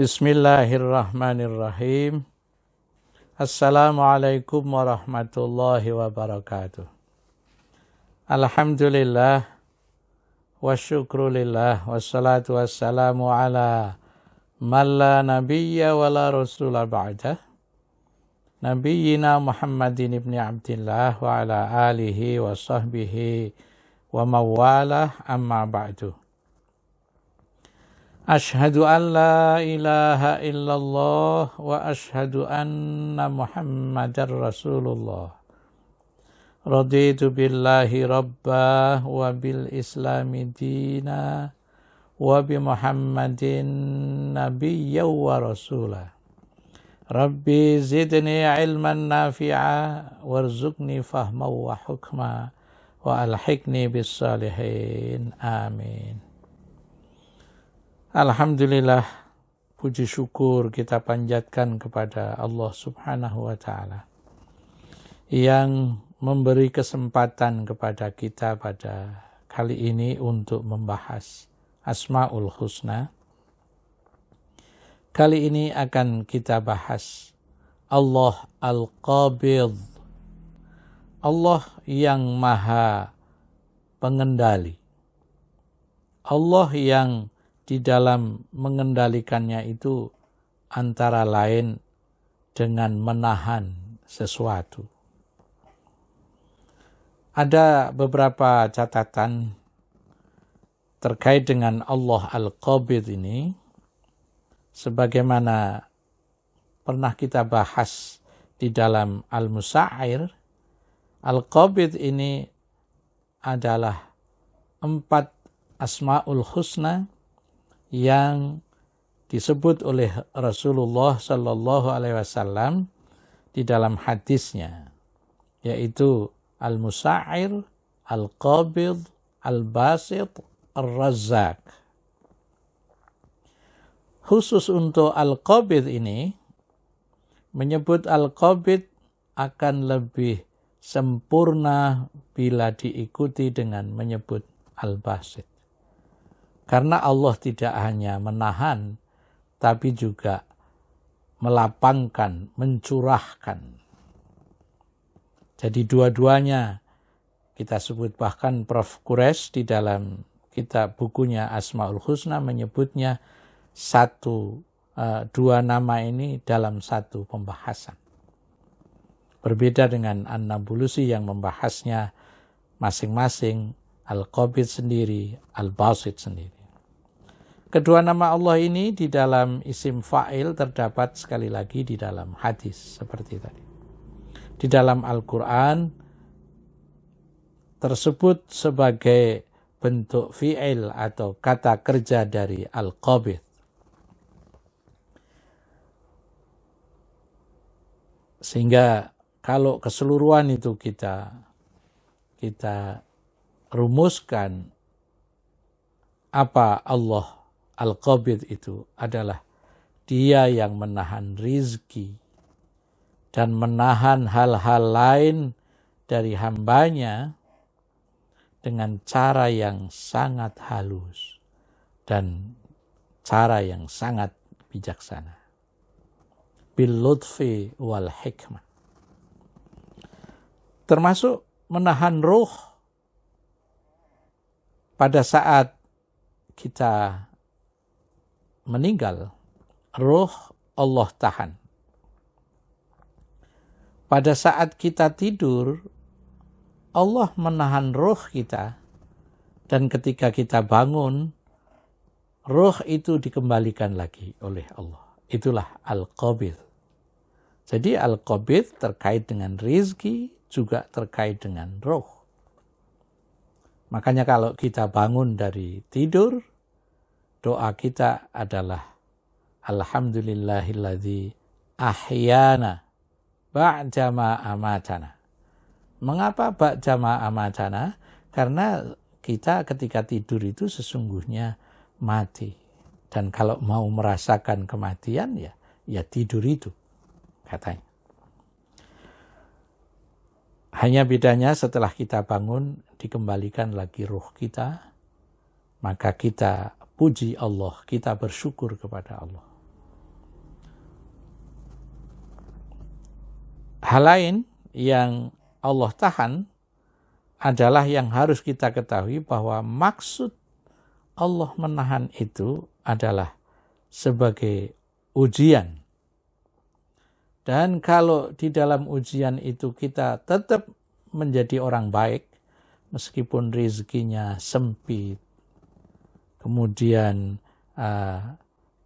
Bismillahirrahmanirrahim. Assalamualaikum warahmatullahi wabarakatuh. Alhamdulillah wa syukrulillah wassalatu wassalamu ala man la nabiyya wa la rasula ba'dah nabiyyina Muhammadin ibni Abdillah wa ala alihi wa sahbihi wa mawalah amma ba'du. Ashhadu an la ilaha illallah wa ashhadu anna Muhammadar Rasulullah. Raditu billahi rabba wa bil islami dina wa bi Muhammadin nabiyya wa rasula. Rabbi zidni ilman nafi'a warzuqni fahma wa hukma wa alhiqni bis salihin. Amin. Alhamdulillah, puji syukur kita panjatkan kepada Allah Subhanahu wa Ta'ala yang memberi kesempatan kepada kita pada kali ini untuk membahas Asmaul Husna. Kali ini akan kita bahas Allah Al-Qabidh, Allah yang Maha Pengendali, Allah yang di dalam mengendalikannya itu antara lain dengan menahan sesuatu. Ada beberapa catatan terkait dengan Allah Al-Qabidh ini, sebagaimana pernah kita bahas di dalam Al-Musa'ir. Al-Qabidh ini adalah 4 Asmaul Husna yang disebut oleh Rasulullah Sallallahu Alaihi Wasallam di dalam hadisnya, yaitu Al-Musa'ir, Al-Qabidh, Al-Basit, Al-Razzaq. Khusus untuk Al-Qabidh ini, menyebut Al-Qabidh akan lebih sempurna bila diikuti dengan menyebut Al-Basit. Karena Allah tidak hanya menahan, tapi juga melapangkan, mencurahkan. Jadi dua-duanya kita sebut, bahkan Prof. Quraisy di dalam kitab bukunya Asmaul Husna menyebutnya dua nama ini dalam satu pembahasan. Berbeda dengan An-Nabulusi yang membahasnya masing-masing, Al-Qabidh sendiri, Al-Basit sendiri. Kedua nama Allah ini di dalam isim fa'il terdapat sekali lagi di dalam hadis seperti tadi. Di dalam Al-Quran tersebut sebagai bentuk fi'il atau kata kerja dari Al-Qabidh. Sehingga kalau keseluruhan itu kita rumuskan, apa Allah Al-Qabidh itu adalah Dia yang menahan rizki dan menahan hal-hal lain dari hambanya dengan cara yang sangat halus dan cara yang sangat bijaksana. Bil lutfi wal hikmah. Termasuk menahan ruh pada saat kita meninggal, ruh Allah tahan. Pada saat kita tidur, Allah menahan ruh kita, dan ketika kita bangun, ruh itu dikembalikan lagi oleh Allah. Itulah Al-Qabidh. Jadi Al-Qabidh terkait dengan rizki, juga terkait dengan ruh. Makanya kalau kita bangun dari tidur, doa kita adalah Alhamdulillahilladzi ahyana ba'da ma amatana. Mengapa ba'da ma amatana? Karena kita ketika tidur itu sesungguhnya mati. Dan kalau mau merasakan kematian ya tidur itu, katanya. Hanya bedanya setelah kita bangun, dikembalikan lagi ruh kita, maka kita puji Allah, kita bersyukur kepada Allah. Hal lain yang Allah tahan adalah yang harus kita ketahui bahwa maksud Allah menahan itu adalah sebagai ujian. Dan kalau di dalam ujian itu kita tetap menjadi orang baik, meskipun rezekinya sempit, kemudian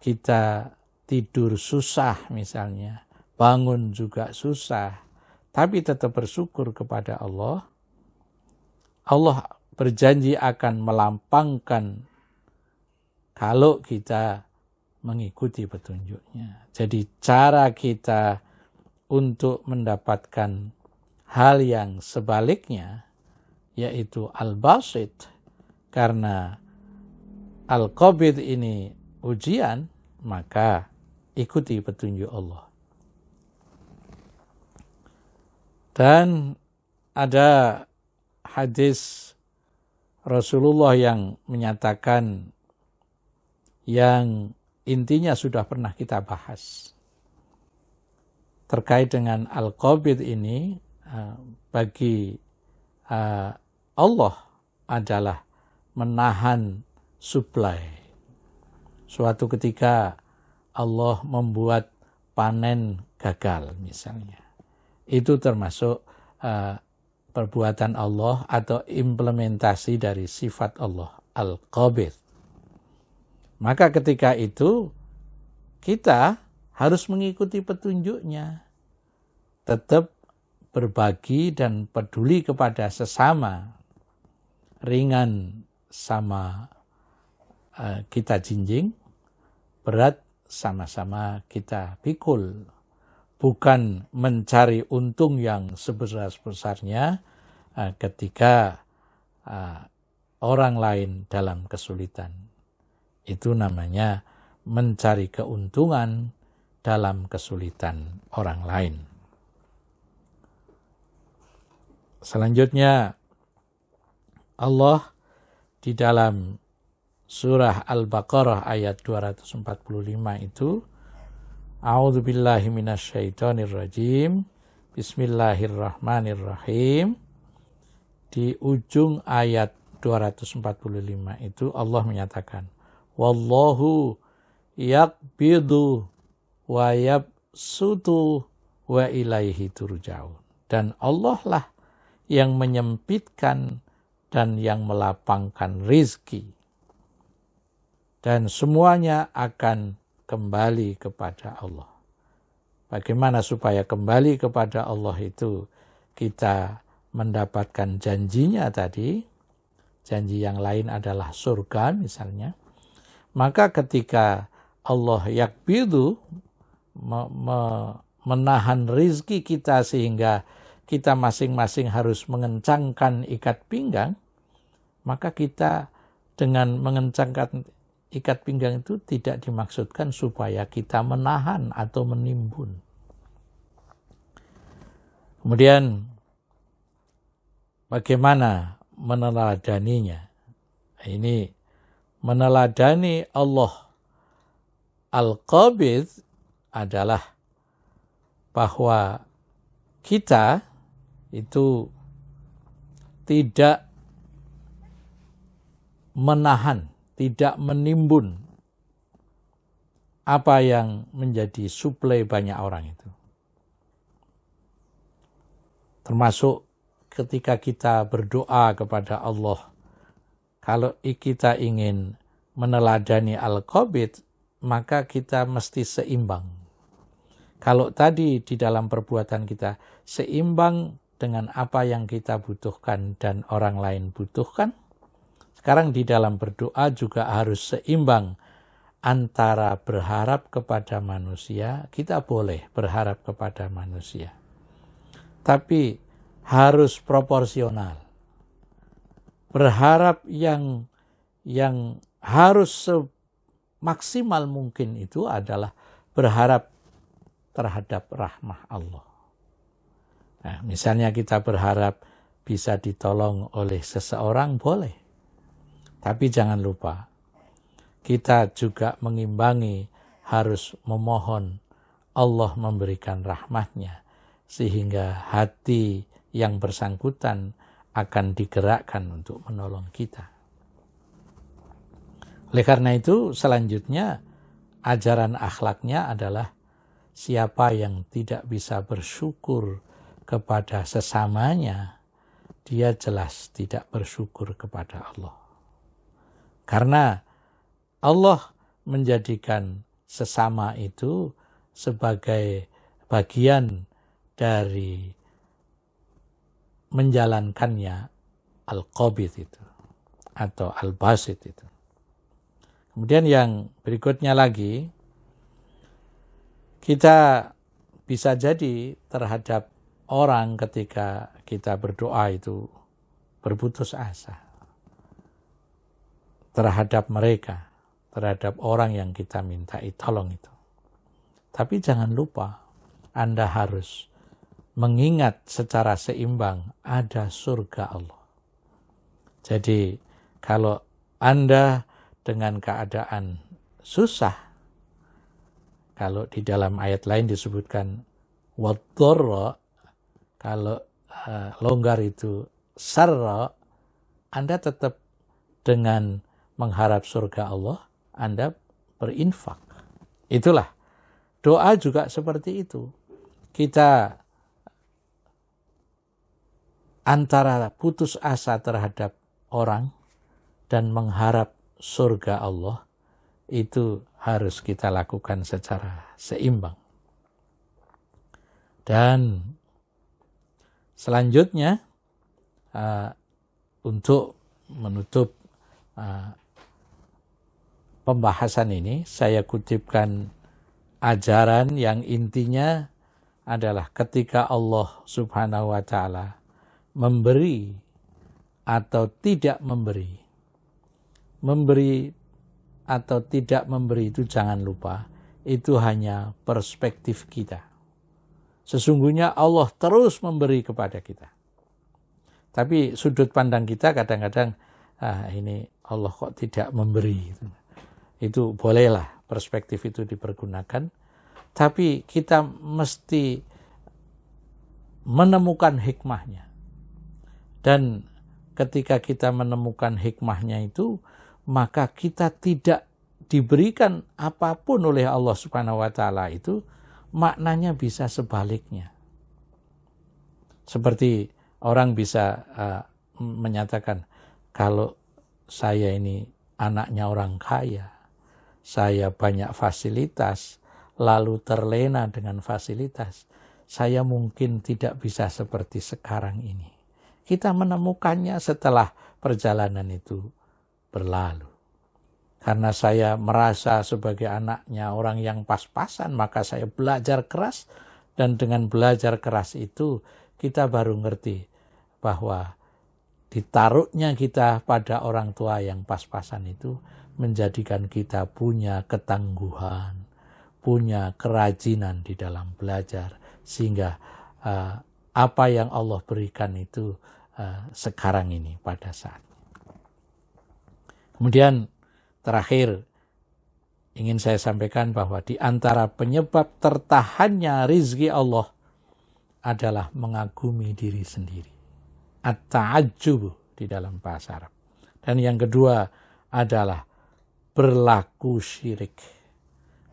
kita tidur susah misalnya, bangun juga susah, tapi tetap bersyukur kepada Allah, Allah berjanji akan melampangkan kalau kita mengikuti petunjuknya. Jadi cara kita untuk mendapatkan hal yang sebaliknya, yaitu al-basit, karena al-qabid ini ujian, maka ikuti petunjuk Allah. Dan ada hadis Rasulullah yang menyatakan, yang intinya sudah pernah kita bahas, terkait dengan al-qabid ini, bagi Allah adalah menahan supply. Suatu ketika Allah membuat panen gagal misalnya, itu termasuk perbuatan Allah atau implementasi dari sifat Allah, al-qabid. Maka ketika itu kita harus mengikuti petunjuknya, tetap berbagi dan peduli kepada sesama, ringan sama kita jinjing, berat sama-sama kita pikul. Bukan mencari untung yang sebesar-besarnya ketika orang lain dalam kesulitan. Itu namanya mencari keuntungan dalam kesulitan orang lain. Selanjutnya Allah di dalam surah Al-Baqarah ayat 245 itu, A'udzubillahi minasyaitonirrajim, Bismillahirrahmanirrahim. Di ujung ayat 245 itu Allah menyatakan, Wallahu yaqbidu wa yabsutu wa ilaihi turja'un. Dan Allah lah yang menyempitkan dan yang melapangkan rizki. Dan semuanya akan kembali kepada Allah. Bagaimana supaya kembali kepada Allah itu kita mendapatkan janjinya tadi, janji yang lain adalah surga misalnya. Maka ketika Allah yakbidu, menahan rizki kita sehingga kita masing-masing harus mengencangkan ikat pinggang, maka kita dengan mengencangkan ikat pinggang itu tidak dimaksudkan supaya kita menahan atau menimbun. Kemudian bagaimana meneladaninya? Ini meneladani Allah al-qabid adalah bahwa kita itu tidak menahan, tidak menimbun apa yang menjadi suplai banyak orang itu. Termasuk ketika kita berdoa kepada Allah, kalau kita ingin meneladani al-qabid, maka kita mesti seimbang. Kalau tadi di dalam perbuatan kita seimbang dengan apa yang kita butuhkan dan orang lain butuhkan, sekarang di dalam berdoa juga harus seimbang antara berharap kepada manusia, kita boleh berharap kepada manusia, tapi harus proporsional. Berharap yang harus semaksimal mungkin itu adalah berharap terhadap rahmah Allah. Nah, misalnya kita berharap bisa ditolong oleh seseorang, boleh. Tapi jangan lupa, kita juga mengimbangi harus memohon Allah memberikan rahmatnya. sehingga hati yang bersangkutan akan digerakkan untuk menolong kita. Oleh karena itu, selanjutnya ajaran akhlaknya adalah siapa yang tidak bisa bersyukur kepada sesamanya, dia jelas tidak bersyukur kepada Allah. Karena Allah menjadikan sesama itu sebagai bagian dari menjalankannya al-qabid itu atau al-basit itu. Kemudian yang berikutnya lagi, kita bisa jadi terhadap orang ketika kita berdoa itu berputus asa terhadap mereka, terhadap orang yang kita mintai tolong itu. Tapi jangan lupa, Anda harus mengingat secara seimbang ada surga Allah. Jadi kalau Anda dengan keadaan susah, kalau di dalam ayat lain disebutkan wadharra, kalau longgar itu sarra, Anda tetap dengan mengharap surga Allah, Anda berinfak. Itulah doa juga seperti itu. Kita antara putus asa terhadap orang dan mengharap surga Allah, itu harus kita lakukan secara seimbang. Dan selanjutnya, untuk menutup pembahasan ini, saya kutipkan ajaran yang intinya adalah ketika Allah Subhanahu wa Ta'ala memberi atau tidak memberi atau tidak memberi itu jangan lupa, itu hanya perspektif kita. Sesungguhnya Allah terus memberi kepada kita. Tapi sudut pandang kita kadang-kadang, ini Allah kok tidak memberi. Itu bolehlah perspektif itu dipergunakan. Tapi kita mesti menemukan hikmahnya. Dan ketika kita menemukan hikmahnya itu, maka kita tidak diberikan apapun oleh Allah Subhanahu wa Ta'ala itu, maknanya bisa sebaliknya. Seperti orang bisa menyatakan, kalau saya ini anaknya orang kaya, saya banyak fasilitas, lalu terlena dengan fasilitas, saya mungkin tidak bisa seperti sekarang ini. Kita menemukannya setelah perjalanan itu berlalu. Karena saya merasa sebagai anaknya orang yang pas-pasan, maka saya belajar keras, dan dengan belajar keras itu kita baru ngerti bahwa ditaruhnya kita pada orang tua yang pas-pasan itu menjadikan kita punya ketangguhan, punya kerajinan di dalam belajar, sehingga apa yang Allah berikan itu sekarang ini pada saat. Kemudian terakhir ingin saya sampaikan bahwa di antara penyebab tertahannya rizki Allah adalah mengagumi diri sendiri. At-ta'ajjub di dalam bahasa Arab. Dan yang kedua adalah berlaku syirik,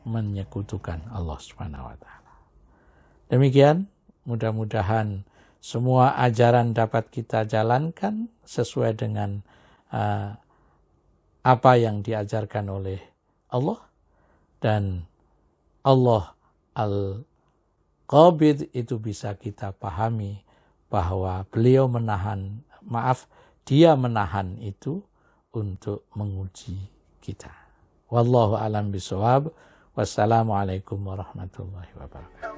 menyekutukan Allah Subhanahu wa Ta'ala. Demikian, mudah-mudahan semua ajaran dapat kita jalankan sesuai dengan apa yang diajarkan oleh Allah, dan Allah al-Qabid itu bisa kita pahami bahwa beliau dia menahan itu untuk menguji kita. Wallahu a'lam bishawab. Wassalamualaikum warahmatullahi wabarakatuh.